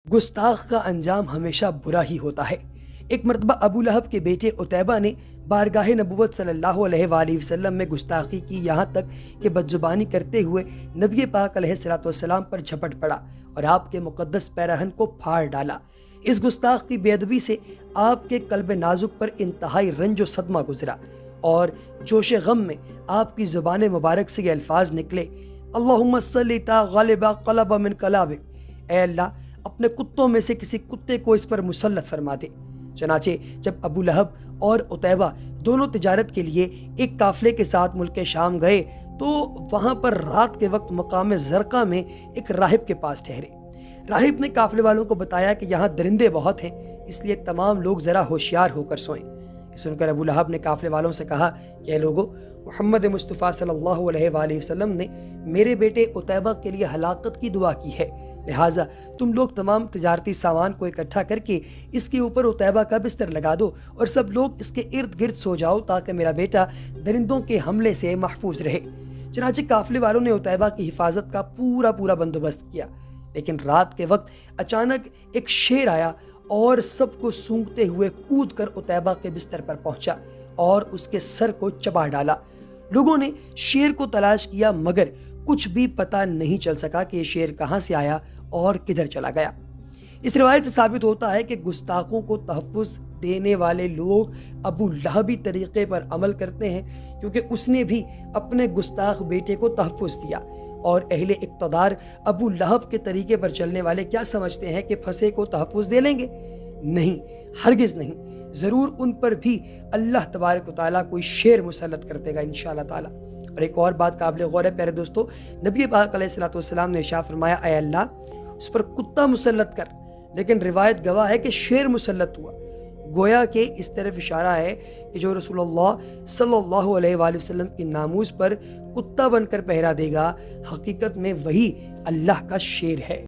گستاخ کا انجام ہمیشہ برا ہی ہوتا ہے۔ ایک مرتبہ ابو لہب کے بیٹے عتیبہ نے بارگاہ نبوت صلی اللہ علیہ وآلہ وسلم میں گستاخی کی، یہاں تک کہ بدزبانی کرتے ہوئے نبی پاک علیہ الصلوۃ والسلام پر جھپٹ پڑا اور آپ کے مقدس پیراہن کو پھاڑ ڈالا۔ اس گستاخ کی بے ادبی سے آپ کے قلب نازک پر انتہائی رنج و صدمہ گزرا اور جوش غم میں آپ کی زبان مبارک سے یہ الفاظ نکلے: اللہم صلی تا غالب قلب من کلابک، اے اللہ اپنے کتوں میں سے کسی کتے کو اس پر مسلط فرما دے۔ چنانچہ جب ابو لہب اور عتیبہ دونوں تجارت کے لیے ایک قافلے کے ساتھ ملک شام گئے تو وہاں پر رات کے وقت مقام زرقہ میں ایک راہب کے پاس ٹھہرے۔ راہب نے قافلے والوں کو بتایا کہ یہاں درندے بہت ہیں، اس لیے تمام لوگ ذرا ہوشیار ہو کر سوئیں۔ سن کر ابو لہب نے قافلے والوں سے کہا کہ اے لوگو، محمد مصطفیٰ صلی اللہ علیہ وآلہ وسلم نے میرے بیٹے عتیبہ کے لیے ہلاکت کی دعا کی ہے، لہٰذا تم لوگ تمام تجارتی سامان کو اکٹھا کر کے اس کے اوپر عتیبہ کا بستر لگا دو اور سب لوگ اس کے ارد گرد سو جاؤ تاکہ میرا بیٹا درندوں کے حملے سے محفوظ رہے۔ چنانچہ قافلے والوں نے عتیبہ کی حفاظت کا پورا بندوبست کیا، لیکن رات کے وقت اچانک ایک شیر آیا اور سب کو سونگتے ہوئے کود کر عتیبہ کے بستر پر پہنچا اور اس کے سر کو چبا ڈالا۔ لوگوں نے شیر کو تلاش کیا مگر کچھ بھی پتہ نہیں چل سکا کہ یہ شیر کہاں سے آیا اور کدھر چلا گیا۔ اس روایت سے ثابت ہوتا ہے کہ گستاخوں کو تحفظ دینے والے لوگ ابو لہبی طریقے پر عمل کرتے ہیں، کیونکہ اس نے بھی اپنے گستاخ بیٹے کو تحفظ دیا، اور اہل اقتدار ابو لہب کے طریقے پر چلنے والے کیا سمجھتے ہیں کہ پھنسے کو تحفظ دے لیں گے؟ نہیں، ہرگز نہیں۔ ضرور ان پر بھی اللہ تبارک و تعالیٰ کوئی شیر مسلط کر دے گا انشاءاللہ تعالیٰ۔ اور ایک اور بات قابل غور ہے پیارے دوستو، نبی پاک علیہ الصلوۃ والسلام نے ارشاد فرمایا اے اللہ اس پر کتا مسلط کر، لیکن روایت گواہ ہے کہ شیر مسلط ہوا۔ گویا کہ اس طرف اشارہ ہے کہ جو رسول اللہ صلی اللہ علیہ وآلہ وسلم کی ناموز پر کتا بن کر پہرا دے گا، حقیقت میں وہی اللہ کا شیر ہے۔